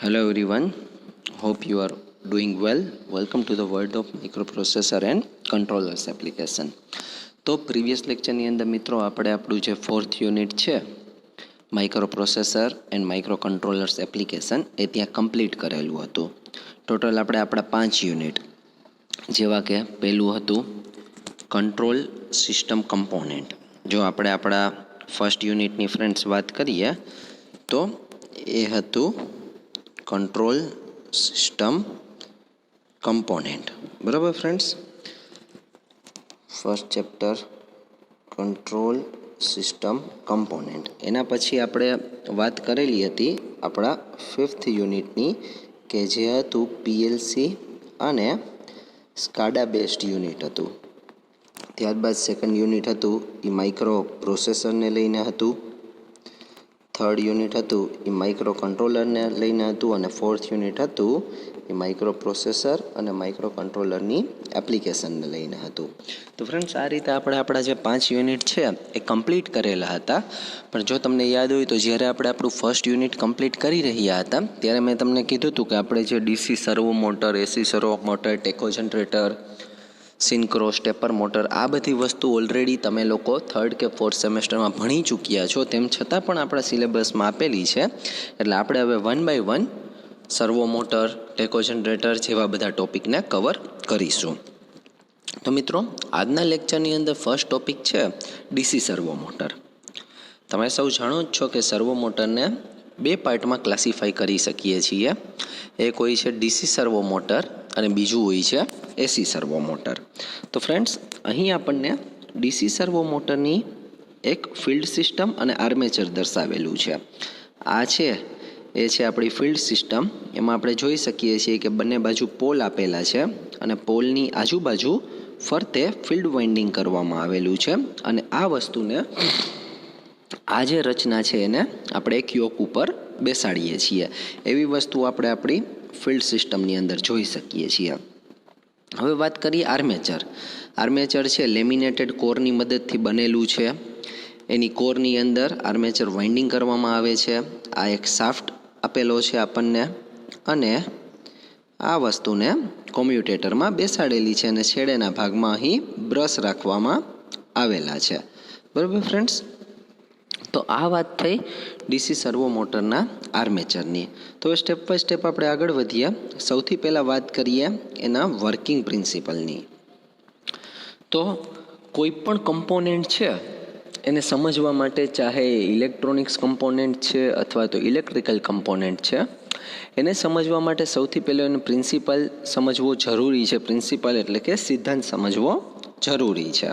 Hello everyone, hope you are doing well. Welcome to the world of microprocessor and controllers application. તો previous લેક્ચરની અંદર મિત્રો આપણે આપણું જે 4th યુનિટ છે microprocessor and micro controllers application એ ત્યાં કમ્પ્લીટ કરેલું હતું. ટોટલ આપણે આપણા 5 યુનિટ જેવા કે પહેલું હતું કંટ્રોલ સિસ્ટમ કમ્પોનેન્ટ. જો આપણે આપણા ફર્સ્ટ યુનિટની ફ્રેન્ડ્સ વાત કરીએ તો એ હતું કંટ્રોલ સિસ્ટમ કમ્પોનેન્ટ. બરાબર friends, first chapter control system component. એના પછી આપણે વાત કરેલી હતી આપણા 5th યુનિટની કે જે હતું પીએલસી અને સ્કાડા બેસ્ડ યુનિટ હતું. ત્યારબાદ સેકન્ડ યુનિટ હતું એ માઇક્રો પ્રોસેસરને લઈને હતું. થર્ડ યુનિટ હતું એ માઇક્રો કંટ્રોલરને લઈને હતું અને ફોર્થ યુનિટ હતું એ માઇક્રો પ્રોસેસર અને માઇક્રો કંટ્રોલરની એપ્લિકેશનને લઈને હતું. તો ફ્રેન્ડ્સ, આ રીતે આપણે આપણા જે 5 યુનિટ છે એ કમ્પ્લીટ કરેલા હતા. પણ જો તમને યાદ હોય તો જ્યારે આપણે આપણું ફર્સ્ટ યુનિટ કમ્પ્લીટ કરી રહ્યા હતા ત્યારે મેં તમને કીધું હતું કે આપણે જે ડીસી સર્વો મોટર, એસી સર્વો મોટર, ટેકો જનરેટર, સિન્ક્રો, સ્ટેપર મોટર, આ બધી વસ્તુ ઓલરેડી તમે લોકો 3rd કે 4th સેમેસ્ટરમાં ભણી ચૂક્યા છો. તેમ છતાં પણ આપણા સિલેબસમાં આપેલી છે. એટલે આપણે હવે 1 by 1 સર્વો મોટર, ટેકો જનરેટર જેવા બધા ટોપિકને કવર કરીશું. તો મિત્રો, આજના લેક્ચરની અંદર ફર્સ્ટ ટોપિક છે ડીસી સર્વો મોટર. તમે સૌ જાણો જ છો કે સર્વો મોટરને 2 પાર્ટમાં ક્લાસિફાઈ કરી શકીએ છીએ. એક હોય છે ડીસી સર્વો મોટર અને બીજું હોય છે એસી સર્વો મોટર. તો ફ્રેન્ડ્સ, અહીં આપણને ડીસી સર્વો મોટરની એક ફિલ્ડ સિસ્ટમ અને આર્મેચર દર્શાવેલું છે. આ છે એ છે આપણી ફિલ્ડ સિસ્ટમ. એમાં આપણે જોઈ શકીએ છીએ કે બંને બાજુ પોલ આપેલા છે અને પોલની આજુબાજુ ફરતે ફિલ્ડ વાઇન્ડિંગ કરવામાં આવેલું છે. અને આ વસ્તુને, આ જે રચના છે એને આપણે એક યોક ઉપર બેસાડીએ છીએ. એવી વસ્તુ આપણે આપણી ફિલ્ડ સિસ્ટમની અંદર જોઈ શકીએ છીએ. હવે વાત કરીએ આર્મેચર. આર્મેચર છે લેમિનેટેડ કોરની મદદથી બનેલું છે. એની કોરની અંદર આર્મેચર વાઇન્ડિંગ કરવામાં આવે છે. આ એક શાફ્ટ આપેલો છે આપણને અને આ વસ્તુને કોમ્યુટેટરમાં બેસાડેલી છે અને છેડેના ભાગમાં અહીં બ્રશ રાખવામાં આવેલા છે. બરાબર ફ્રેન્ડ્સ, તો આ વાત થઈ ડીસી સર્વો મોટરના આર્મેચરની. તો સ્ટેપ બાય સ્ટેપ આપણે આગળ વધીએ. સૌથી પહેલાં વાત કરીએ એના વર્કિંગ પ્રિન્સિપલની. તો કોઈ પણ કમ્પોનેન્ટ છે એને સમજવા માટે, ચાહે ઇલેક્ટ્રોનિક્સ કમ્પોનેન્ટ છે અથવા તો ઇલેક્ટ્રિકલ કમ્પોનેન્ટ છે, એને સમજવા માટે સૌથી પહેલો એનો પ્રિન્સિપલ સમજવો જરૂરી છે. પ્રિન્સિપલ એટલે કે સિદ્ધાંત સમજવો જરૂરી છે.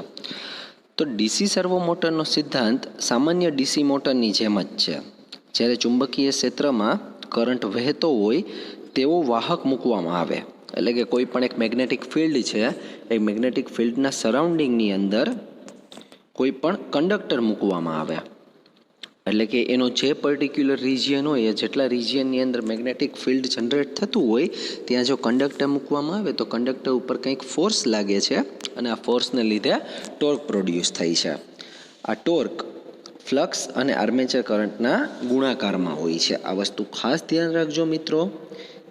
તો ડીસી સર્વો મોટરનો સિદ્ધાંત સામાન્ય ડીસી મોટરની જેમ જ છે. જ્યારે ચુંબકીય ક્ષેત્રમાં કરંટ વહેતો હોય તેવો વાહક મૂકવામાં આવે, એટલે કે કોઈ પણ એક મેગ્નેટિક ફિલ્ડ છે, એ મેગ્નેટિક ફિલ્ડના સરાઉન્ડિંગની અંદર કોઈ પણ કંડક્ટર મૂકવામાં આવે. એટલે કે એનો જે પર્ટિક્યુલર રિજિયન હોય, એ જેટલા રિજિયનની અંદર મેગ્નેટિક ફિલ્ડ જનરેટ થતું હોય ત્યાં જો કંડક્ટર મૂકવામાં આવે તો કંડક્ટર ઉપર કંઈક ફોર્સ લાગે છે અને આ ફોર્સને લીધે ટોર્ક પ્રોડ્યુસ થાય છે. આ ટોર્ક ફ્લક્સ અને આર્મેચર કરંટના ગુણાકારમાં હોય છે. આ વસ્તુ ખાસ ધ્યાન રાખજો મિત્રો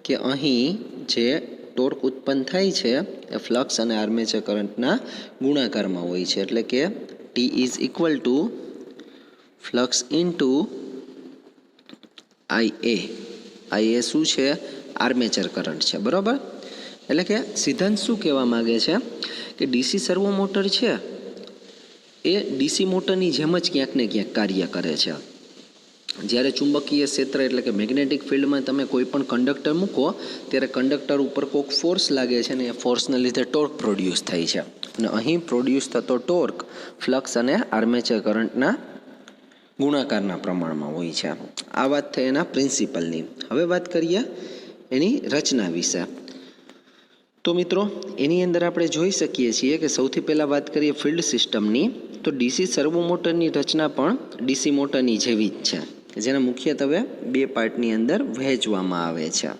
કે અહીં જે ટોર્ક ઉત્પન્ન થાય છે એ ફ્લક્સ અને આર્મેચર કરંટના ગુણાકારમાં હોય છે. એટલે કે T is equal to flux into IA શું છે? આર્મેચર કરંટ છે. બરાબર, એટલે કે સિદ્ધાંત શું કહેવા માગે છે કે ડીસી સર્વો મોટર છે એ ડીસી મોટરની જેમ જ ક્યાંક ને ક્યાંક કાર્ય કરે છે. જ્યારે ચુંબકીય ક્ષેત્ર એટલે કે મેગ્નેટિક ફિલ્ડમાં તમે કોઈ પણ કંડક્ટર મૂકો ત્યારે કંડક્ટર ઉપર કોઈક ફોર્સ લાગે છે અને એ ફોર્સને લીધે ટોર્ક પ્રોડ્યુસ થાય છે. અને અહીં પ્રોડ્યુસ થતો ટોર્ક ફ્લક્સ અને આર્મેચર કરંટના ગુણાકારના પ્રમાણમાં હોય છે. આ વાત થઈ એના પ્રિન્સિપલની. હવે વાત કરીએ એની રચના વિશે. તો મિત્રો, એની અંદર આપણે જોઈ શકીએ છીએ કે સૌથી પહેલાં વાત કરીએ ફિલ્ડ સિસ્ટમની. તો ડીસી સર્વો મોટરની રચના પણ ડીસી મોટરની જેવી જ છે, જેને મુખ્યત્વે 2 પાર્ટની અંદર વહેંચવામાં આવે છે.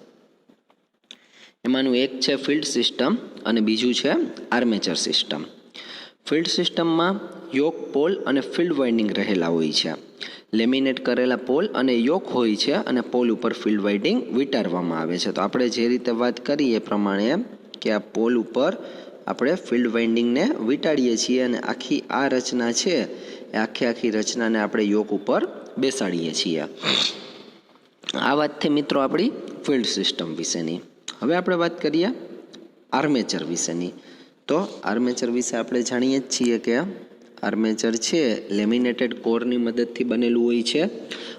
એમાંનું એક છે ફિલ્ડ સિસ્ટમ અને બીજું છે આર્મેચર સિસ્ટમ. ફિલ્ડ સિસ્ટમમાં યોક પોલ અને ફિલ્ડ વાઇન્ડિંગ રહેલા હોય છે. લેમિનેટ કરેલા પોલ અને યોક હોય છે અને પોલ ઉપર ફિલ્ડ વાઇન્ડિંગ વીંટાળવામાં આવે છે. તો આપણે જે રીતે વાત કરી એ પ્રમાણે કે આ પોલ ઉપર આપણે ફિલ્ડ વાઇન્ડિંગને વીંટાળીએ છીએ અને આખી આ રચના છે એ આખી રચનાને આપણે યોક ઉપર બેસાડીએ છીએ. આ વાત થઈ મિત્રો આપણી ફિલ્ડ સિસ્ટમ વિશેની. હવે આપણે વાત કરીએ આર્મેચર વિશેની. તો આર્મેચર વિશે આપણે જાણીએ જ છીએ કે આર્મેચર છે લેમિનેટેડ કોરની મદદથી બનેલું હોય છે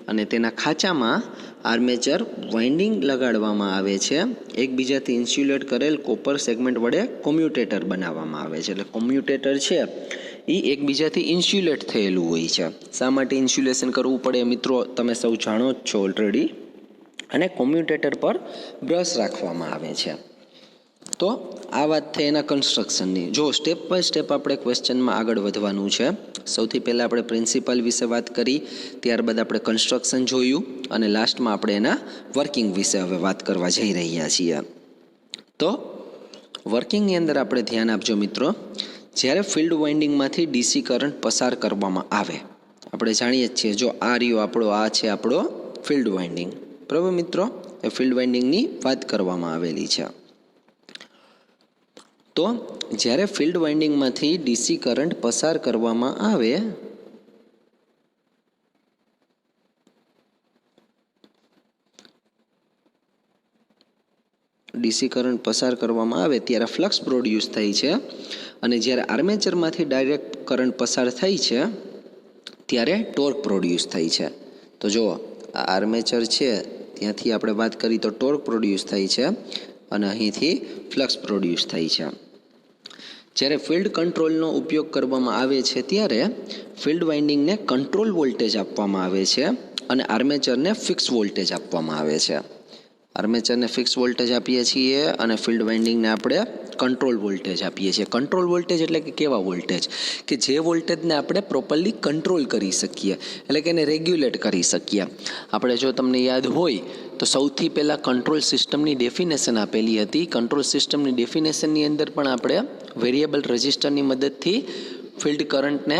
અને તેના ખાંચામાં આર્મેચર વાઇન્ડિંગ લગાડવામાં આવે છે. એકબીજાથી ઇન્સ્યુલેટ કરેલ કોપર સેગમેન્ટ વડે કોમ્યુટેટર બનાવવામાં આવે છે. એટલે કોમ્યુટેટર છે એ એકબીજાથી ઇન્સ્યુલેટ થયેલું હોય છે. શા માટે ઇન્સ્યુલેશન કરવું પડે મિત્રો તમે સૌ જાણો જ છો ઓલરેડી. અને કોમ્યુટેટર પર બ્રશ રાખવામાં આવે છે. તો આ વાત થઈ એના કન્સ્ટ્રક્શનની. જો સ્ટેપ બાય સ્ટેપ આપણે ક્વેશ્ચનમાં આગળ વધવાનું છે. સૌથી પહેલાં આપણે પ્રિન્સિપલ વિશે વાત કરી, ત્યારબાદ આપણે કન્સ્ટ્રક્શન જોયું અને લાસ્ટમાં આપણે એના વર્કિંગ વિશે હવે વાત કરવા જઈ રહ્યા છીએ. તો વર્કિંગની અંદર આપણે ધ્યાન આપજો મિત્રો. જ્યારે ફિલ્ડ વાઇન્ડિંગમાંથી ડીસી કરંટ પસાર કરવામાં આવે, આપણે જાણીએ જ છીએ જો આ રહ્યો આપણો, આ છે આપણો ફિલ્ડ વાઇન્ડિંગ, બરાબર મિત્રો. એ ફિલ્ડ વાઇન્ડિંગની વાત કરવામાં આવેલી છે. તો જ્યારે ફિલ્ડ વાઇન્ડિંગમાંથી ડીસી કરંટ પસાર કરવામાં આવે ત્યારે ફ્લક્સ પ્રોડ્યુસ થાય છે અને જ્યારે આર્મેચરમાંથી ડાયરેક્ટ કરંટ પસાર થાય છે ત્યારે ટોર્ક પ્રોડ્યુસ થાય છે. તો જુઓ આ આર્મેચર છે ત્યાંથી આપણે વાત કરી તો ટોર્ક પ્રોડ્યુસ થાય છે અને અહીંથી ફ્લક્સ પ્રોડ્યુસ થાય છે. જ્યારે ફિલ્ડ કંટ્રોલનો ઉપયોગ કરવામાં આવે છે ત્યારે ફિલ્ડ વાઇન્ડિંગને કંટ્રોલ વોલ્ટેજ આપવામાં આવે છે અને આર્મેચરને ફિક્સ વોલ્ટેજ આપવામાં આવે છે. આર્મેચરને ફિક્સ વોલ્ટેજ આપીએ છીએ અને ફિલ્ડ વાઇન્ડિંગને આપણે કંટ્રોલ વોલ્ટેજ આપીએ છીએ. કંટ્રોલ વોલ્ટેજ એટલે કે કેવા વોલ્ટેજ કે જે વોલ્ટેજને આપણે પ્રોપરલી કંટ્રોલ કરી શકીએ, એટલે કે એને રેગ્યુલેટ કરી શકીએ. આપણે જો તમને યાદ હોય તો સૌથી પહેલાં કંટ્રોલ સિસ્ટમની ડેફિનેશન આપેલી હતી. કંટ્રોલ સિસ્ટમની ડેફિનેશનની અંદર પણ આપણે વેરિયેબલ રજિસ્ટરની મદદથી ફિલ્ડ કરંટને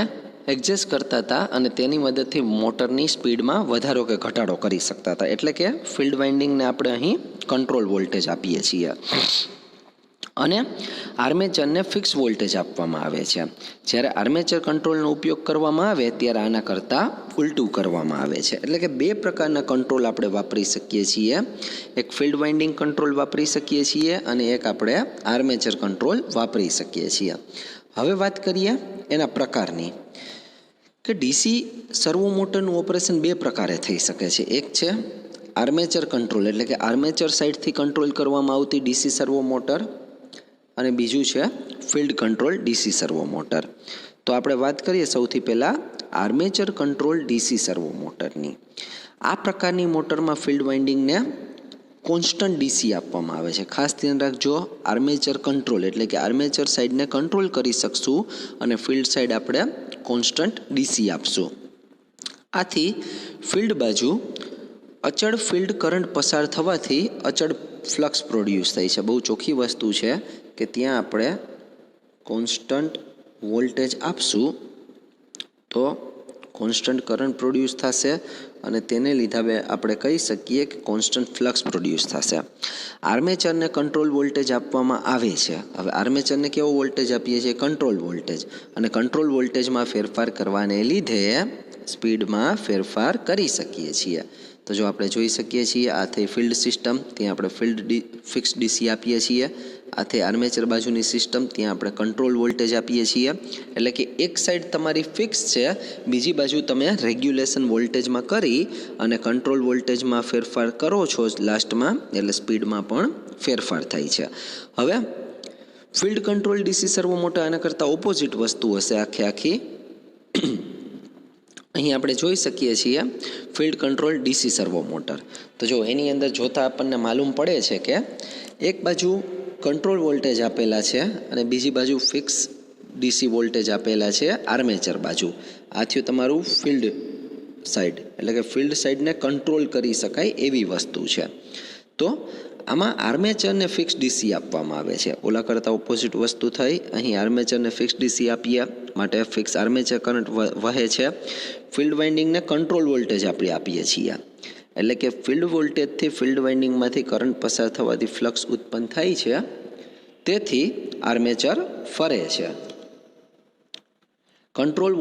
એડજસ્ટ કરતા હતા અને તેની મદદથી મોટરની સ્પીડમાં વધારો કે ઘટાડો કરી શકતા હતા. એટલે કે ફિલ્ડ વાઇન્ડિંગને આપણે અહીં કંટ્રોલ વોલ્ટેજ આપીએ છીએ અને આર્મેચરને ફિક્સ વોલ્ટેજ આપવામાં આવે છે. જ્યારે આર્મેચર કંટ્રોલનો ઉપયોગ કરવામાં આવે ત્યારે આના કરતાં ઉલટું કરવામાં આવે છે. એટલે કે બે પ્રકારના કંટ્રોલ આપણે વાપરી શકીએ છીએ. એક ફિલ્ડ વાઇન્ડિંગ કંટ્રોલ વાપરી શકીએ છીએ અને એક આપણે આર્મેચર કંટ્રોલ વાપરી શકીએ છીએ. હવે વાત કરીએ એના પ્રકારની કે ડીસી સર્વો મોટરનું ઓપરેશન બે પ્રકારે થઈ શકે છે. એક છે આર્મેચર કંટ્રોલ, એટલે કે આર્મેચર સાઇડથી કંટ્રોલ કરવામાં આવતી ડીસી સર્વો મોટર, અને બીજું છે ફિલ્ડ કંટ્રોલ ડીસી સર્વો મોટર. તો આપણે વાત કરીએ સૌથી પહેલાં આર્મેચર કંટ્રોલ ડીસી સર્વો મોટરની. આ પ્રકારની મોટરમાં ફિલ્ડ વાઇન્ડિંગને કોન્સ્ટન્ટ ડીસી આપવામાં આવે છે. ખાસ ધ્યાન રાખજો, આર્મેચર કંટ્રોલ એટલે કે આર્મેચર સાઇડને કંટ્રોલ કરી શકશું અને ફિલ્ડ સાઇડ આપણે કોન્સ્ટન્ટ ડીસી આપશું. આથી ફિલ્ડ બાજુ અચળ ફિલ્ડ કરંટ પસાર થવાથી અચળ ફ્લક્સ પ્રોડ્યુસ થાય છે. બહુ ચોખ્ખી વસ્તુ છે કે ત્યાં આપણે કોન્સ્ટન્ટ વોલ્ટેજ આપશું તો કોન્સ્ટન્ટ કરંટ પ્રોડ્યુસ થશે અને તેને લીધે આપણે કહી શકીએ કે કોન્સ્ટન્ટ ફ્લક્સ પ્રોડ્યુસ થશે. આર્મેચરને કંટ્રોલ વોલ્ટેજ આપવામાં આવે છે. હવે આર્મેચરને કેવો વોલ્ટેજ આપીએ છીએ? Control voltage. અને કંટ્રોલ વોલ્ટેજમાં ફેરફાર કરવાને લીધે સ્પીડમાં ફેરફાર કરી શકીએ છીએ. તો જો આપણે જોઈ શકીએ છીએ આ થઈ ફિલ્ડ સિસ્ટમ, ત્યાં આપણે ફિક્સ ડીસી આપીએ છીએ. આ થઈ આર્મેચર બાજુની સિસ્ટમ, ત્યાં આપણે કંટ્રોલ વોલ્ટેજ આપીએ છીએ. એટલે કે એક સાઈડ તમારી ફિક્સ છે, બીજી બાજુ તમે રેગ્યુલેશન વોલ્ટેજમાં કરી અને કંટ્રોલ વોલ્ટેજમાં ફેરફાર કરો છો લાસ્ટમાં, એટલે સ્પીડમાં પણ ફેરફાર થાય છે. હવે ફિલ્ડ કંટ્રોલ ડીસી સર્વો મોટર આના કરતાં ઓપોઝિટ વસ્તુ હશે આખી. અહીં આપણે જોઈ શકીએ છીએ ફિલ્ડ કંટ્રોલ ડીસી સર્વો મોટર. તો જો એની અંદર જોતાં આપણને માલુમ પડે છે કે એક બાજુ કંટ્રોલ વોલ્ટેજ આપેલા છે અને બીજી બાજુ ફિક્સ ડીસી વોલ્ટેજ આપેલા છે આર્મેચર બાજુ. આ થયું તમારું ફિલ્ડ સાઇડ, એટલે કે ફિલ્ડ સાઇડને કંટ્રોલ કરી શકાય એવી વસ્તુ છે. તો આમાં આર્મેચરને ફિક્સ ડીસી આપવામાં આવે છે. ઓલા કરતાં ઓપોઝિટ વસ્તુ થઈ. અહીં આર્મેચરને ફિક્સ ડીસી આપીએ માટે ફિક્સ આર્મેચર કરંટ વહે છે. ફિલ્ડ વાઇન્ડિંગને કંટ્રોલ વોલ્ટેજ આપણે આપીએ છીએ. એટલે કે ફિલ્ડ વોલ્ટેજથી ફિલ્ડ વાઇન્ડિંગમાંથી કરંટ પસાર થવાથી ફ્લક્સ ઉત્પન્ન થાય છે. તેથી આર્મેચર ફરે છે. કંટ્રોલ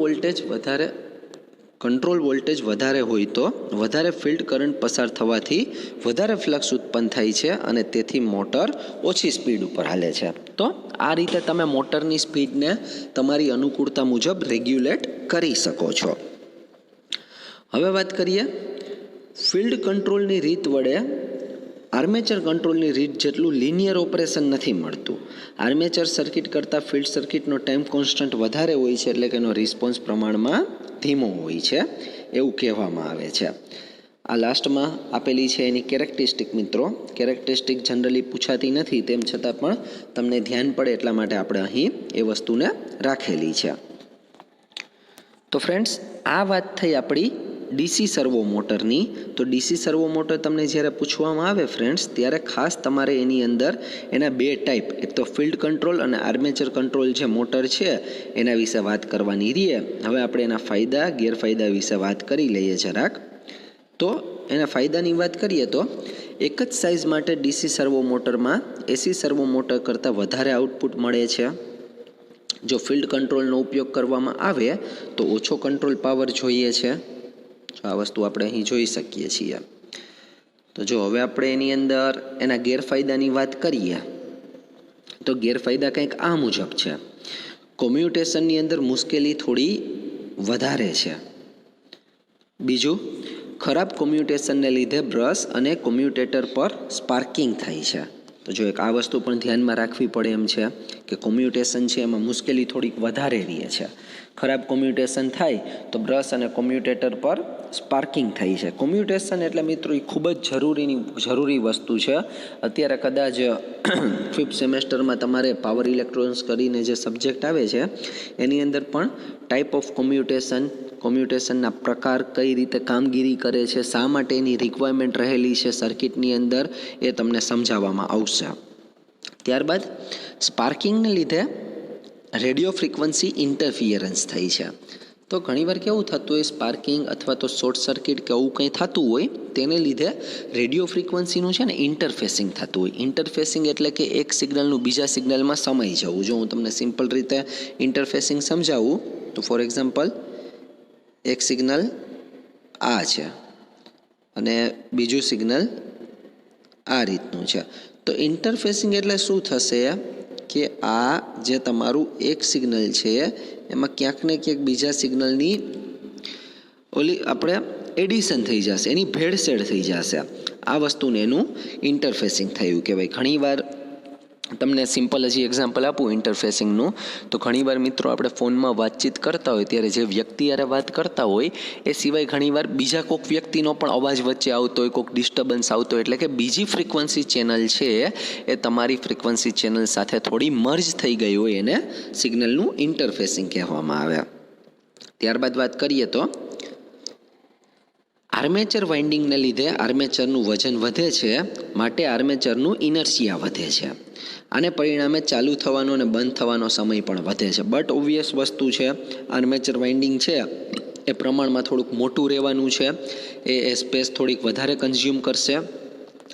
વોલ્ટેજ વધારે હોય તો વધારે ફિલ્ડ કરંટ પસાર થવાથી વધારે ફ્લક્સ ઉત્પન્ન થાય છે અને તેથી મોટર ઓછી સ્પીડ ઉપર હાલે છે. તો આ રીતે તમે મોટરની સ્પીડને તમારી અનુકૂળતા મુજબ રેગ્યુલેટ કરી શકો છો. હવે વાત કરીએ ફિલ્ડ કંટ્રોલની રીત વડે આર્મેચર કંટ્રોલની રીત જેટલું લિનિયર ઓપરેશન નથી મળતું. આર્મેચર સર્કિટ કરતાં ફિલ્ડ સર્કિટનો ટાઈમ કોન્સ્ટન્ટ વધારે હોય છે, એટલે કે એનો રિસ્પોન્સ પ્રમાણમાં ધીમો હોય છે એવું કહેવામાં આવે છે. આ લાસ્ટમાં આપેલી છે એની કેરેક્ટરિસ્ટિક મિત્રો. કેરેક્ટરિસ્ટિક જનરલી પૂછાતી નથી, તેમ છતાં પણ તમને ધ્યાન પડે એટલા માટે આપણે અહીં એ વસ્તુને રાખેલી છે. તો ફ્રેન્ડ્સ, આ વાત થઈ આપણી ડીસી સર્વો મોટરની. તો ડીસી સર્વો મોટર તમને જ્યારે પૂછવામાં આવે ફ્રેન્ડ્સ, ત્યારે ખાસ તમારે એની અંદર એના બે ટાઈપ, એક તો ફિલ્ડ કંટ્રોલ અને આર્મેચર કંટ્રોલ જે મોટર છે એના વિશે વાત કરવાની રહે. હવે આપણે એના ફાયદા ગેરફાયદા વિશે વાત કરી લઈએ જરાક. તો એના ફાયદાની વાત કરીએ તો એક જ સાઇઝ માટે ડીસી સર્વો મોટરમાં એસી સર્વો મોટર કરતાં વધારે આઉટપુટ મળે છે. જો ફિલ્ડ કંટ્રોલનો ઉપયોગ કરવામાં આવે તો ઓછો કંટ્રોલ પાવર જોઈએ છે. આ વસ્તુ આપણે અહીં જોઈ શકીએ છીએ. તો જો હવે આપણે એની અંદર એના ગેરફાયદાની વાત કરીએ તો ગેરફાયદા કંઈક આ મુજબ છે. કોમ્યુટેશનની અંદર મુશ્કેલી થોડી વધારે છે. બીજું, ખરાબ કોમ્યુટેશનને લીધે બ્રશ અને કોમ્યુટેટર પર સ્પાર્કિંગ થાય છે. તો જો એક આ વસ્તુ પણ ધ્યાનમાં રાખવી પડે એમ છે કે કોમ્યુટેશન છે એમાં મુશ્કેલી થોડીક વધારે રહે છે. ખરાબ કોમ્યુટેશન થાય તો બ્રશ અને કોમ્યુટેટર પર સ્પાર્કિંગ થાય છે. કોમ્યુટેશન એટલે મિત્રો એ ખૂબ જ જરૂરી વસ્તુ છે. અત્યારે કદાચ 5th સેમેસ્ટરમાં તમારે પાવર ઇલેક્ટ્રોનિક્સ કરીને જે સબ્જેક્ટ આવે છે એની અંદર પણ ટાઈપ ઓફ કોમ્યુટેશનના પ્રકાર, કઈ રીતે કામગીરી કરે છે, શા માટે એની રિક્વાયરમેન્ટ રહેલી છે સર્કિટની અંદર, એ તમને સમજાવવામાં આવશે. ત્યારબાદ સ્પાર્કિંગને લીધે રેડિયો ફ્રીક્વન્સી ઇન્ટરફિયરન્સ થઈ છે. તો ઘણીવાર કેવું થતું હોય, સ્પાર્કિંગ અથવા તો શોર્ટ સર્કિટ કે એવું કંઈ થતું હોય તેને લીધે રેડિયો ફ્રીક્વન્સીનું છે ને ઇન્ટરફેસિંગ થતું હોય. ઇન્ટરફેસિંગ એટલે કે એક સિગ્નલનું બીજા સિગ્નલમાં સમાઈ જવું. જો હું તમને સિમ્પલ રીતે ઇન્ટરફેસિંગ સમજાવું તો ફોર એક્ઝામ્પલ એક સિગ્નલ આ છે અને બીજું સિગ્નલ આ રીતનું છે. તો ઇન્ટરફેસિંગ એટલે શું થશે કે આ જે તમારું એક સિગ્નલ છે એમાં ક્યાંક ને ક્યાંક બીજા સિગ્નલની આપણે એડિશન થઈ જશે, એની ભેળસેળ થઈ જશે. આ વસ્તુને એનું ઇન્ટરફેસિંગ થયું કહેવાય. ઘણીવાર તમને સિમ્પલ હજી એક્ઝામ્પલ આપું ઇન્ટરફેસિંગનું. તો ઘણીવાર મિત્રો આપણે ફોનમાં વાતચીત કરતા હોય ત્યારે જે વ્યક્તિ હારે વાત કરતા હોય એ સિવાય ઘણીવાર બીજા કોઈક વ્યક્તિનો પણ અવાજ વચ્ચે આવતો હોય, કોઈક ડિસ્ટર્બન્સ આવતો હોય, એટલે કે બીજી ફ્રીક્વન્સી ચેનલ છે એ તમારી ફ્રીક્વન્સી ચેનલ સાથે થોડી મર્જ થઈ ગઈ હોય, એને સિગ્નલનું ઇન્ટરફેસિંગ કહેવામાં આવે. ત્યારબાદ વાત કરીએ તો આર્મેચર વાઇન્ડિંગને લીધે આર્મેચરનું વજન વધે છે, માટે આર્મેચરનું ઇનર્શિયા વધે છે. આને પરિણામે ચાલુ થવાનો અને બંધ થવાનો સમય પણ વધે છે. બટ ઓબ્વિયસ વસ્તુ છે, આર્મેચર વાઇન્ડિંગ છે એ પ્રમાણમાં થોડુંક મોટું રહેવાનું છે, એ સ્પેસ થોડીક વધારે કન્ઝ્યુમ કરશે,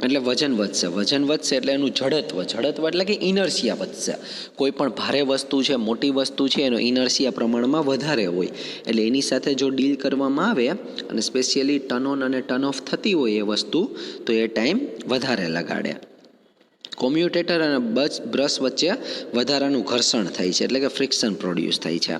એટલે વજન વધશે એટલે એનું જડત્વ એટલે કે ઇનર્શિયા વધશે. કોઈ પણ ભારે વસ્તુ છે, મોટી વસ્તુ છે, એનો ઇનર્શિયા પ્રમાણમાં વધારે હોય. એટલે એની સાથે જો ડીલ કરવામાં આવે અને સ્પેશિયલી ટર્ન ઓન અને ટર્ન ઓફ થતી હોય એ વસ્તુ, તો એ ટાઈમ વધારે લગાડે. કોમ્યુટેટર અને બ્રશ વચ્ચે વધારાનું ઘર્ષણ થાય છે, એટલે કે ફ્રિક્શન પ્રોડ્યુસ થાય છે.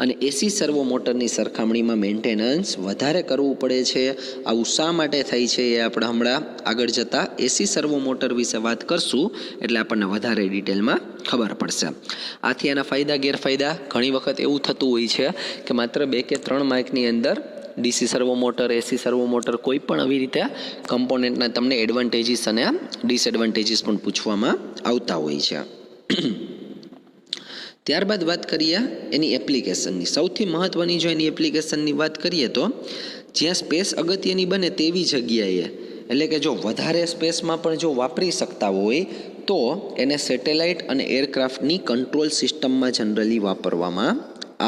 અને એસી સર્વો મોટરની સરખામણીમાં મેન્ટેનન્સ વધારે કરવું પડે છે. આવું શા માટે થાય છે એ આપણે હમણાં આગળ જતાં એસી સર્વો મોટર વિશે વાત કરશું એટલે આપણને વધારે ડિટેલમાં ખબર પડશે. આથી એના ફાયદા ગેરફાયદા ઘણી વખત એવું થતું હોય છે કે માત્ર 2 કે 3 માર્કની અંદર ડીસી સર્વો મોટર, એસી સર્વો મોટર કોઈ પણ આવી રીતે કમ્પોનેન્ટના તમને એડવાન્ટેજીસ અને ડિસએડવાન્ટેજીસ પણ પૂછવામાં આવતા હોય છે. ત્યારબાદ વાત કરીએ એની એપ્લિકેશનની. સૌથી મહત્ત્વની જો એની એપ્લિકેશનની વાત કરીએ તો જ્યાં સ્પેસ અગત્યની બને તેવી જગ્યાએ એટલે કે જો વધારે સ્પેસમાં પણ જો વાપરી શકતા હોય તો એને સેટેલાઇટ અને એરક્રાફ્ટની કંટ્રોલ સિસ્ટમમાં જનરલી વાપરવામાં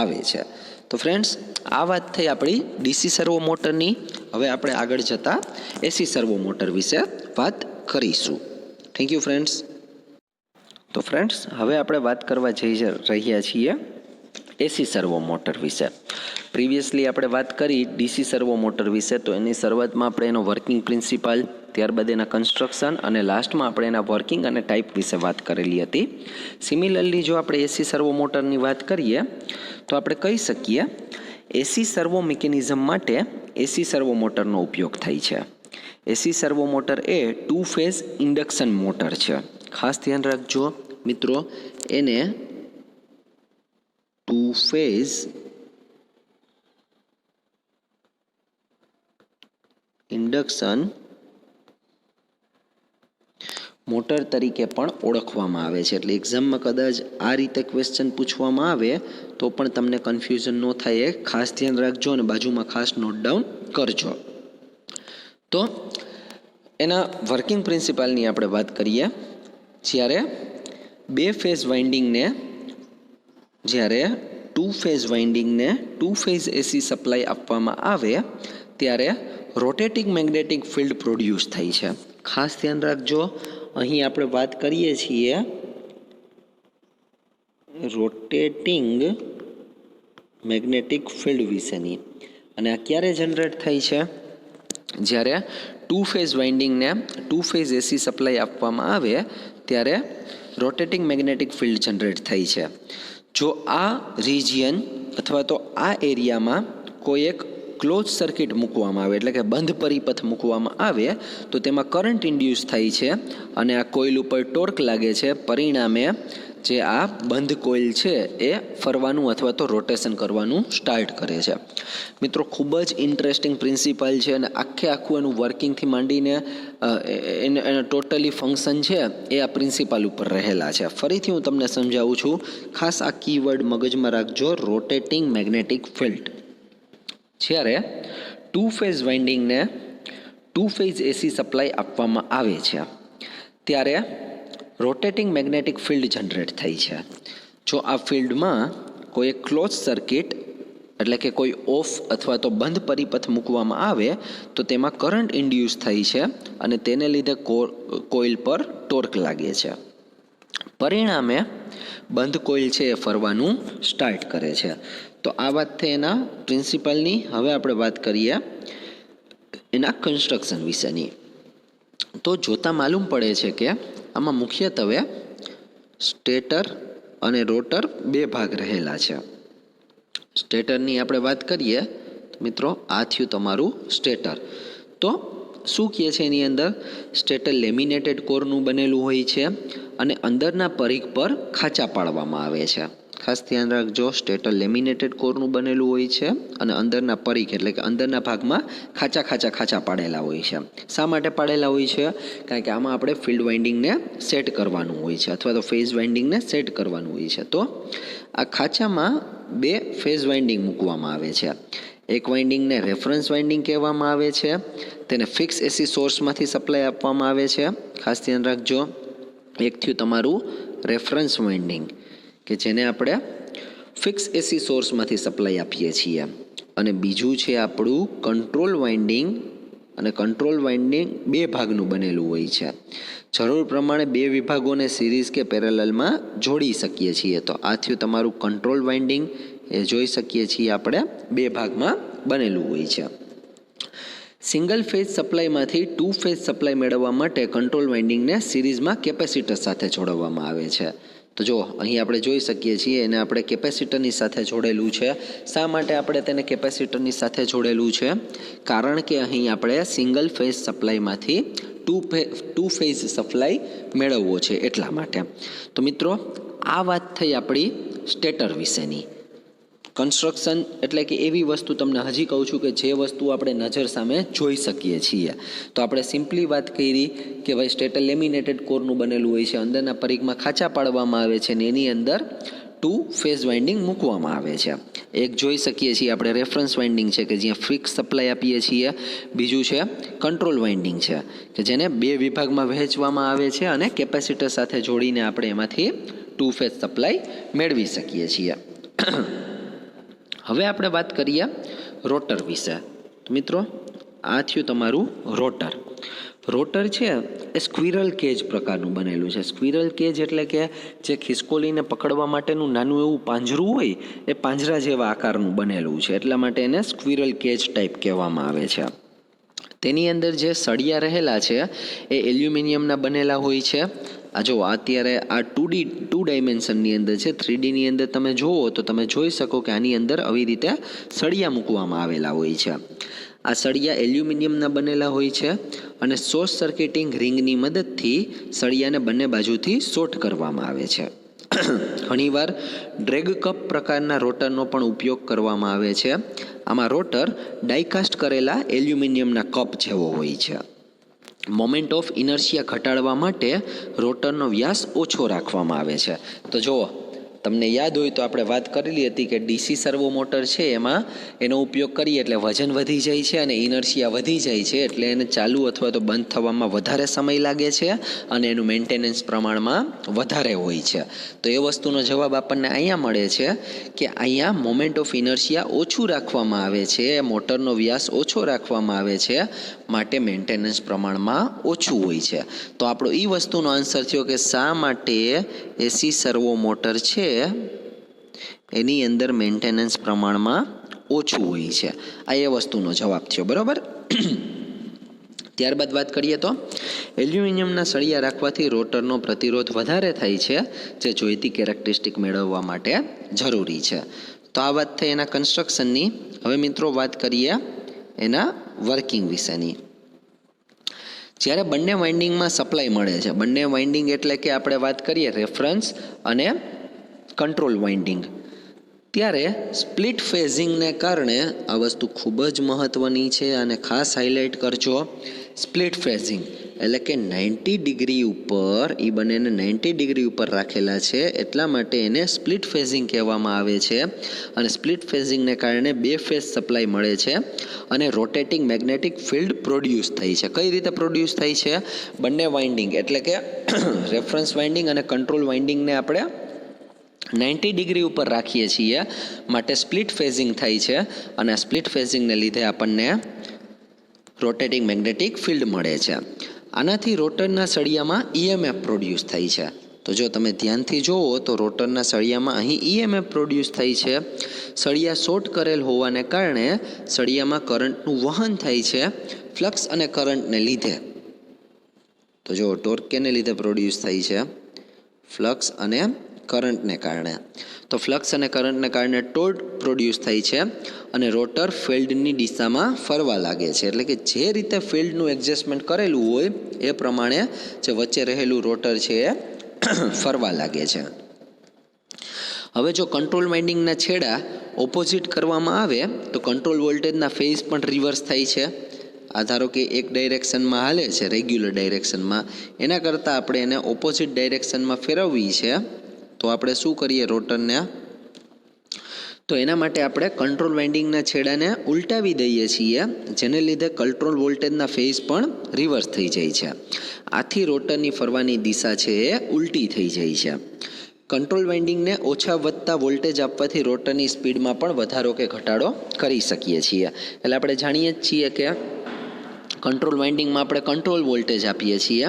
આવે છે. તો ફ્રેન્ડ્સ, આ વાત થઈ આપણી ડીસી સર્વો મોટરની. હવે આપણે આગળ જતાં એસી સર્વો મોટર વિશે વાત કરીશું. Thank you friends. તો ફ્રેન્ડ્સ, હવે આપણે વાત કરવા જઈ રહ્યા છીએ એસી સર્વો મોટર વિશે. પ્રિવિયસલી આપણે વાત કરી ડીસી સર્વો મોટર વિશે, તો એની શરૂઆતમાં આપણે એનો વર્કિંગ પ્રિન્સિપલ, ત્યારબાદ એના કન્સ્ટ્રક્શન અને લાસ્ટમાં આપણે એના વર્કિંગ અને ટાઈપ વિશે વાત કરેલી હતી. સિમિલરલી જો આપણે એસી સર્વો મોટરની વાત કરીએ તો આપણે કહી શકીએ એસી સર્વો મિકેનિઝમ માટે એસી સર્વો મોટરનો ઉપયોગ થાય છે. એસી સર્વો મોટર એ 2 ફેઝ ઇન્ડક્શન મોટર છે. ખાસ ધ્યાન રાખજો મિત્રો, એને 2 ફેઝ ઇન્ડક્શન મોટર તરીકે પણ ઓળખવામાં આવે છે. એટલે એક્ઝામમાં કદાચ આ રીતે ક્વેશ્ચન પૂછવામાં આવે તો પણ તમને કન્ફ્યુઝન ન થાય, એ ખાસ ધ્યાન રાખજો અને બાજુમાં ખાસ નોટ ડાઉન કરજો. તો એના વર્કિંગ પ્રિન્સિપલની આપણે વાત કરીએ. જ્યારે 2 ફેઝ વાઇન્ડિંગને 2 ફેઝ એસી સપ્લાય આપવામાં આવે ત્યારે રોટેટિંગ મેગ્નેટિક ફિલ્ડ પ્રોડ્યુસ થાય છે. ખાસ ધ્યાન રાખજો, અહીં આપણે વાત કરીએ છીએ રોટેટિંગ મેગ્નેટિક ફિલ્ડ વિશેની. અને આ ક્યારે જનરેટ થાય છે? જ્યારે 2 ફેઝ વાઇન્ડિંગને 2 ફેઝ એસી સપ્લાય આપવામાં આવે ત્યારે રોટેટિંગ મેગ્નેટિક ફિલ્ડ જનરેટ થાય છે. જો આ રિજિયન અથવા તો આ એરિયામાં કોઈ એક ક્લોઝ સર્કિટ મૂકવામાં આવે, એટલે કે બંધ પરિપથ મૂકવામાં આવે, તો તેમાં કરંટ ઇન્ડ્યુસ થાય છે અને આ કોઇલ ઉપર ટોર્ક લાગે છે. પરિણામે જે આ બંધ કોઇલ છે એ ફરવાનું અથવા તો રોટેશન કરવાનું સ્ટાર્ટ કરે છે. મિત્રો, ખૂબ જ ઇન્ટરેસ્ટિંગ પ્રિન્સિપલ છે અને આખું એનું વર્કિંગથી માંડીને એના ટોટલી ફંક્શન છે એ આ પ્રિન્સિપલ ઉપર રહેલા છે. ફરીથી હું તમને સમજાવું છું, ખાસ આ કીવર્ડ મગજમાં રાખજો, રોટેટિંગ મેગ્નેટિક ફિલ્ડ. જ્યારે 2 ફેઝ વાઇન્ડિંગને 2 ફેઝ એસી સપ્લાય આપવામાં આવે છે ત્યારે રોટેટિંગ મેગ્નેટિક ફિલ્ડ જનરેટ થાય છે. જો આ ફિલ્ડમાં કોઈ ક્લોઝ સર્કિટ એટલે કે કોઈ ઓફ અથવા તો બંધ પરિપથ મૂકવામાં આવે તો તેમાં કરંટ ઇન્ડ્યુસ થાય છે અને તેને લીધે કોઇલ પર ટોર્ક લાગે છે. પરિણામે બંધ કોઇલ છે એ ફરવાનું સ્ટાર્ટ કરે છે. તો આ વાત થઈ એના પ્રિન્સિપલની. હવે આપણે વાત કરીએ એના કન્સ્ટ્રક્શન વિશેની. તો જોતાં માલુમ પડે છે કે આમાં મુખ્યત્વે સ્ટેટર અને રોટર 2 ભાગ રહેલા છે. સ્ટેટરની આપણે વાત કરીએ તો મિત્રો, આ થયું તમારું સ્ટેટર. તો શું કહે છે એની અંદર? સ્ટેટર લેમિનેટેડ કોરનું બનેલું હોય છે અને અંદરના પરિઘ પર ખાંચા પાડવામાં આવે છે. ખાસ ધ્યાન રાખજો, સ્ટેટર લેમિનેટેડ કોરનું બનેલું હોય છે અને અંદરના પરિઘ એટલે કે અંદરના ભાગમાં ખાંચા પાડેલા હોય છે. શા માટે પાડેલા હોય છે? કારણ કે આમાં આપણે ફિલ્ડ વાઇન્ડિંગને સેટ કરવાનું હોય છે અથવા તો ફેઝ વાઇન્ડિંગને સેટ કરવાનું હોય છે. તો આ ખાંચામાં 2 ફેઝ વાઇન્ડિંગ મૂકવામાં આવે છે. એક વાઇન્ડિંગને રેફરન્સ વાઇન્ડિંગ કહેવામાં આવે છે. તેને ફિક્સ એસી સોર્સમાંથી સપ્લાય આપવામાં આવે છે. ખાસ ધ્યાન રાખજો, એક થયું તમારું રેફરન્સ વાઇન્ડિંગ કે જેને આપણે ફિક્સ એસી સોર્સમાંથી સપ્લાય આપીએ છીએ, અને બીજું છે આપણું કંટ્રોલ વાઇન્ડિંગ. અને કંટ્રોલ વાઇન્ડિંગ 2 ભાગનું બનેલું હોય છે. જરૂર પ્રમાણે 2 વિભાગોને સિરીઝ કે પેરેલલમાં જોડી શકીએ છીએ. તો આ થયું તમારું કંટ્રોલ વાઇન્ડિંગ. એ જોઈ શકીએ છીએ આપણે 2 ભાગમાં બનેલું હોય છે. સિંગલ ફેઝ સપ્લાયમાંથી 2 ફેઝ સપ્લાય મેળવવા માટે કંટ્રોલ વાઇન્ડિંગને સિરીઝમાં કેપેસિટર સાથે જોડવામાં આવે છે. તો જો અહીં આપણે જોઈ શકીએ છીએ એને આપણે કેપેસિટરની સાથે જોડેલું છે. શા માટે આપણે તેને કેપેસિટરની સાથે જોડેલું છે? કારણ કે અહીં આપણે સિંગલ ફેઝ સપ્લાયમાંથી 2 ફેઝ સપ્લાય મેળવવો છે એટલા માટે. તો મિત્રો, આ વાત થઈ આપણી સ્ટેટર વિશેની. કન્સ્ટ્રક્શન એટલે કે એવી વસ્તુ, તમને હજી કહું છું કે જે વસ્તુ આપણે નજર સામે જોઈ શકીએ છીએ. તો આપણે સિમ્પલી વાત કરી કે ભાઈ સ્ટેટર લેમિનેટેડ કોરનું બનેલું હોય છે, અંદરના પરિઘમાં ખાંચા પાડવામાં આવે છે અને એની અંદર ટુ ફેઝ વાઇન્ડિંગ મૂકવામાં આવે છે. એક જોઈ શકીએ છીએ આપણે રેફરન્સ વાઇન્ડિંગ છે કે જ્યાં ફિક્સ સપ્લાય આપીએ છીએ. બીજું છે કંટ્રોલ વાઇન્ડિંગ છે કે જેને બે વિભાગમાં વહેંચવામાં આવે છે અને કેપેસિટર સાથે જોડીને આપણે એમાંથી ટુ ફેઝ સપ્લાય મેળવી શકીએ છીએ. હવે આપણે વાત કરીએ રોટર વિશે. મિત્રો, આ થયું તમારું રોટર. રોટર છે એ સ્ક્વિરલ કેજ પ્રકારનું બનેલું છે. સ્ક્વિરલ કેજ એટલે કે જે ખિસકોલીને પકડવા માટેનું નાનું એવું પાંજરું હોય એ પાંજરા જેવા આકારનું બનેલું છે, એટલા માટે એને સ્ક્વિરલ કેજ ટાઈપ કહેવામાં આવે છે. તેની અંદર જે સળિયા રહેલા છે એ એલ્યુમિનિયમના બનેલા હોય છે. આ જો અત્યારે આ 2 ડાયમેન્શનની અંદર છે. 3Dની અંદર તમે જુઓ તો તમે જોઈ શકો કે આની અંદર આવી રીતે સળિયા મૂકવામાં આવેલા હોય છે. આ સળિયા એલ્યુમિનિયમના બનેલા હોય છે અને શોર્ટ સર્કિટિંગ રિંગની મદદથી સળિયાને બંને બાજુથી શોર્ટ કરવામાં આવે છે. ઘણીવાર ડ્રેગ કપ પ્રકારના રોટરનો પણ ઉપયોગ કરવામાં આવે છે. આમાં રોટર ડાયકાસ્ટ કરેલા એલ્યુમિનિયમના કપ જેવો હોય છે. મોમેન્ટ ઓફ ઇનર્શિયા ઘટાડવા માટે રોટરનો વ્યાસ ઓછો રાખવામાં આવે છે. તો જુઓ, તમને યાદ હોય તો આપણે વાત કરેલી હતી કે ડીસી સર્વો મોટર છે એમાં એનો ઉપયોગ કરીએ એટલે વજન વધી જાય છે અને ઇનર્શિયા વધી જાય છે, એટલે એને ચાલુ અથવા તો બંધ થવામાં વધારે સમય લાગે છે અને એનું મેન્ટેનન્સ પ્રમાણમાં વધારે હોય છે. તો એ વસ્તુનો જવાબ આપણને અહીંયા મળે છે કે અહીંયા મોમેન્ટ ઓફ ઇનર્શિયા ઓછું રાખવામાં આવે છે, મોટરનો વ્યાસ ઓછો રાખવામાં આવે છે, માટે મેન્ટેનન્સ પ્રમાણમાં ઓછું હોય છે. તો આપણો એ વસ્તુનો આન્સર થયો કે શા માટે એસી સર્વો મોટર છે એની અંદર મેન્ટેનન્સ પ્રમાણમાં ઓછું હોય છે. આ એ વસ્તુનો જવાબ થયો, બરાબર. ત્યારબાદ વાત કરીએ તો એલ્યુમિનિયમના સળિયા રાખવાથી રોટરનો પ્રતિરોધ વધારે થાય છે, જે જોઈતી કેરેક્ટરિસ્ટિક મેળવવા માટે જરૂરી છે. તો આ વાત થઈ એના કન્સ્ટ્રક્શનની. હવે મિત્રો વાત કરીએ એના વર્કિંગ વિશેની. જ્યારે બંને વાઇન્ડિંગમાં સપ્લાય મળે છે, બંને વાઇન્ડિંગ એટલે કે આપણે વાત કરીએ રેફરન્સ અને કંટ્રોલ વાઇન્ડિંગ, ત્યારે સ્પ્લિટ ફેઝિંગને કારણે આ વસ્તુ ખૂબ જ મહત્ત્વની છે અને ખાસ હાઇલાઇટ કરજો. સ્પ્લિટ ફેઝિંગ એટલે કે 90 ડિગ્રી ઉપર, એ બંનેને 90 ડિગ્રી ઉપર રાખેલા છે એટલા માટે એને સ્પ્લિટ ફેઝિંગ કહેવામાં આવે છે. અને સ્પ્લિટ ફેઝિંગને કારણે બે ફેઝ સપ્લાય મળે છે અને રોટેટિંગ મેગ્નેટિક ફિલ્ડ પ્રોડ્યુસ થાય છે. કઈ રીતે પ્રોડ્યુસ થાય છે? બંને વાઇન્ડિંગ એટલે કે રેફરન્સ વાઇન્ડિંગ અને કંટ્રોલ વાઇન્ડિંગને આપણે 90 ડિગ્રી ઉપર રાખીએ છીએ માટે સ્પ્લિટ ફેઝિંગ થાય છે અને સ્પ્લિટ ફેઝિંગને લીધે આપણને રોટેટિંગ મેગ્નેટિક ફિલ્ડ મળે છે. આનાથી રોટરના સળિયામાં EMF પ્રોડ્યુસ થાય છે. તો જો તમે ધ્યાનથી જુઓ તો રોટરના સળિયામાં અહીં EMF પ્રોડ્યુસ થાય છે. સળિયા શોર્ટ કરેલ હોવાને કારણે સળિયામાં કરંટનું વહન થાય છે ફ્લક્સ અને કરંટને લીધે. તો જો ટોર્ક કેને લીધે પ્રોડ્યુસ થાય છે? ફ્લક્સ અને કરંટને કારણે. તો ફ્લક્સ અને કરંટને કારણે ટોર્ક પ્રોડ્યુસ થાય છે અને રોટર ફિલ્ડની દિશામાં ફરવા લાગે છે. એટલે કે જે રીતે ફિલ્ડનું એડજસ્ટમેન્ટ કરેલું હોય એ પ્રમાણે જે વચ્ચે રહેલું રોટર છે એ ફરવા લાગે છે. હવે જો કંટ્રોલ વાઇન્ડિંગના છેડા ઓપોઝિટ કરવામાં આવે તો કંટ્રોલ વોલ્ટેજના ફેઝ પણ રિવર્સ થાય છે. આ ધારો કે એક ડાયરેક્શનમાં હાલે છે, રેગ્યુલર ડાયરેક્શનમાં, એના કરતાં આપણે એને ઓપોઝિટ ડાયરેક્શનમાં ફેરવવી છે તો આપણે શું કરીએ? રોટરને તો એના માટે આપણે કંટ્રોલ વાઇન્ડિંગના છેડાને ઉલટાવી દઈએ છીએ, જેને લીધે કંટ્રોલ વોલ્ટેજના ફેઝ પણ રિવર્સ થઈ જાય છે. આથી રોટરની ફરવાની દિશા છે એ ઉલટી થઈ જાય છે. કંટ્રોલ વાઇન્ડિંગને ઓછા વધતા વોલ્ટેજ આપવાથી રોટરની સ્પીડમાં પણ વધારો કે ઘટાડો કરી શકીએ છીએ. એટલે આપણે જાણીએ જ છીએ કે કંટ્રોલ વાઇન્ડિંગમાં આપણે કંટ્રોલ વોલ્ટેજ આપીએ છીએ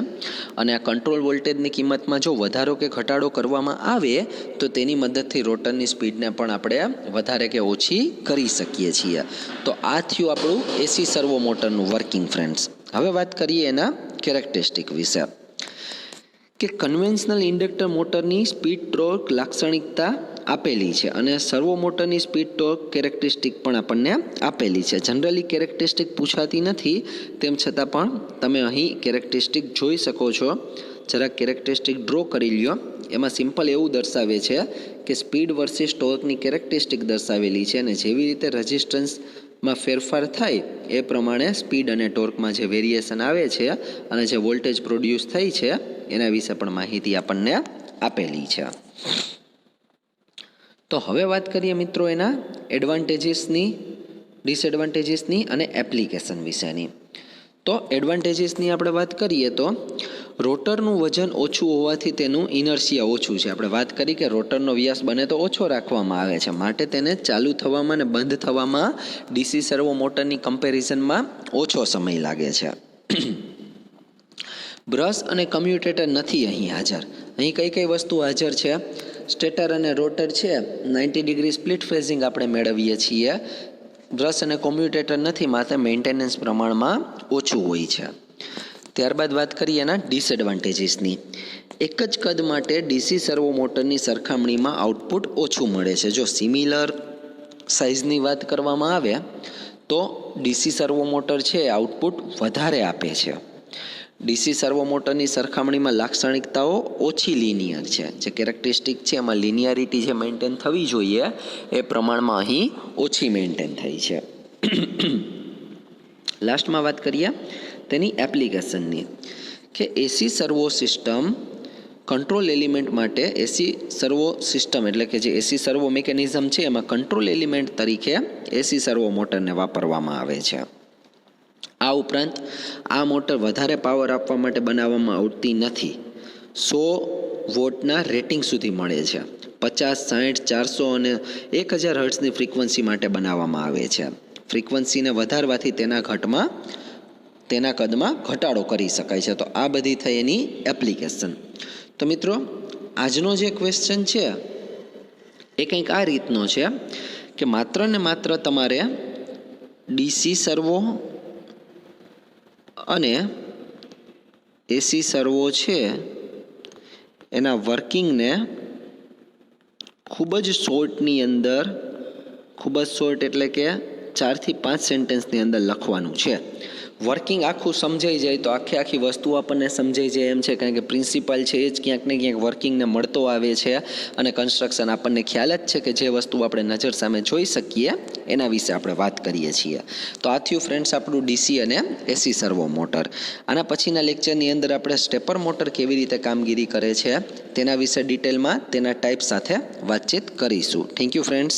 અને આ કંટ્રોલ વોલ્ટેજની કિંમતમાં જો વધારો કે ઘટાડો કરવામાં આવે તો તેની મદદથી રોટરની સ્પીડને પણ આપણે વધારે કે ઓછી કરી શકીએ છીએ. તો આ થયું આપણું એસી સર્વો મોટરનું વર્કિંગ, ફ્રેન્ડ્સ. હવે વાત કરીએ એના કેરેક્ટરિસ્ટિક વિશે કે કન્વેન્શનલ ઇન્ડક્ટર મોટરની સ્પીડ ટોર્ક લાક્ષણિકતા આપેલી છે અને સર્વો મોટરની સ્પીડ ટોર્ક કેરેક્ટરિસ્ટિક પણ આપણને આપેલી છે. જનરલી કેરેક્ટરિસ્ટિક પૂછાતી નથી, તેમ છતાં પણ તમે અહીં કેરેક્ટરિસ્ટિક જોઈ શકો છો. જરાક કેરેક્ટરિસ્ટિક ડ્રો કરી લ્યો. એમાં સિમ્પલ એવું દર્શાવે છે કે સ્પીડ વર્સિસ ટોર્કની કેરેક્ટરિસ્ટિક દર્શાવેલી છે અને જેવી રીતે રેઝિસ્ટન્સમાં ફેરફાર થાય એ પ્રમાણે સ્પીડ અને ટોર્કમાં જે વેરિએશન આવે છે અને જે વોલ્ટેજ પ્રોડ્યુસ થાય છે એના વિશે પણ માહિતી આપણને આપેલી છે. તો હવે વાત કરીએ મિત્રો એના એડવાન્ટેજીસની, ડિસએડવાન્ટેજીસની અને એપ્લિકેશન વિશેની. તો એડવાન્ટેજીસની આપણે વાત કરીએ તો રોટરનું વજન ઓછું હોવાથી તેનું ઇનર્શિયા ઓછું છે. આપણે વાત કરી કે રોટરનો વ્યાસ બને તો ઓછો રાખવામાં આવે છે, માટે તેને ચાલુ થવામાં અને બંધ થવામાં ડીસી સર્વો મોટરની કમ્પેરિઝનમાં ઓછો સમય લાગે છે. બ્રશ અને કમ્યુટેટર નથી અહીં હાજર. અહીં કઈ કઈ વસ્તુ હાજર છે? સ્ટેટર અને રોટર છે, 90 ડિગ્રી સ્પ્લિટ ફેઝિંગ આપણે મેળવીએ છીએ. બ્રશ અને કોમ્યુટેટર નથી, માટે મેન્ટેનન્સ પ્રમાણમાં ઓછું હોય છે. ત્યારબાદ વાત કરીએ એના ડિસએડવાન્ટેજીસની. એક જ કદ માટે ડીસી સર્વો મોટરની સરખામણીમાં આઉટપુટ ઓછું મળે છે. જો સિમિલર સાઇઝની વાત કરવામાં આવે તો ડીસી સર્વો મોટર છે આઉટપુટ વધારે આપે છે. ડીસી સર્વો મોટરની સરખામણીમાં લાક્ષણિકતાઓ ઓછી લિનિયર છે. જે કેરેક્ટરિસ્ટિક છે એમાં લિનિયરિટી જે મેન્ટેન થવી જોઈએ એ પ્રમાણમાં અહીં ઓછી મેન્ટેન થઈ છે. લાસ્ટમાં વાત કરીએ તેની એપ્લિકેશનની, કે એસી સર્વો સિસ્ટમ કંટ્રોલ એલિમેન્ટ માટે એસી સર્વો સિસ્ટમ એટલે કે જે એસી સર્વો મિકેનિઝમ છે એમાં કંટ્રોલ એલિમેન્ટ તરીકે એસી સર્વો મોટરને વાપરવામાં આવે છે. આ ઉપરાંત આ મોટર વધારે પાવર આપવા માટે બનાવવામાં આવતી નથી. 100 વોટના રેટિંગ સુધી મળે છે. 50, 60, 400 અને 1000 હર્ટ્ઝની ફ્રીક્વન્સી માટે બનાવવામાં આવે છે. ફ્રીક્વન્સીને વધારવાથી તેના કદમાં ઘટાડો કરી શકાય છે. તો આ બધી થઈ એની એપ્લિકેશન. તો મિત્રો આજનો જે ક્વેશ્ચન છે એ કંઈક આ રીતનો છે કે માત્ર ને માત્ર તમારે ડીસી સર્વો અને એસી સર્વો છે એના વર્કિંગને ખૂબ જ શોર્ટની અંદર, ખૂબ જ શોર્ટ એટલે કે 4 થી 5 સેન્ટેન્સની અંદર લખવાનું છે. વર્કિંગ આખું સમજાઈ જાય તો આખી વસ્તુ આપણને સમજાઈ જાય એમ છે, કારણ કે પ્રિન્સિપલ છે એ જ ક્યાંક ને ક્યાંક વર્કિંગને મળતો આવે છે અને કન્સ્ટ્રક્શન આપણને ખ્યાલ જ છે કે જે વસ્તુ આપણે નજર સામે જોઈ શકીએ એના વિશે આપણે વાત કરીએ છીએ. તો આ થયું ફ્રેન્ડ્સ આપણું ડીસી અને એસી સર્વો મોટર. આના પછીના લેક્ચરની અંદર આપણે સ્ટેપર મોટર કેવી રીતે કામગીરી કરે છે તેના વિશે ડિટેલમાં તેના ટાઈપ સાથે વાતચીત કરીશું. Thank you friends.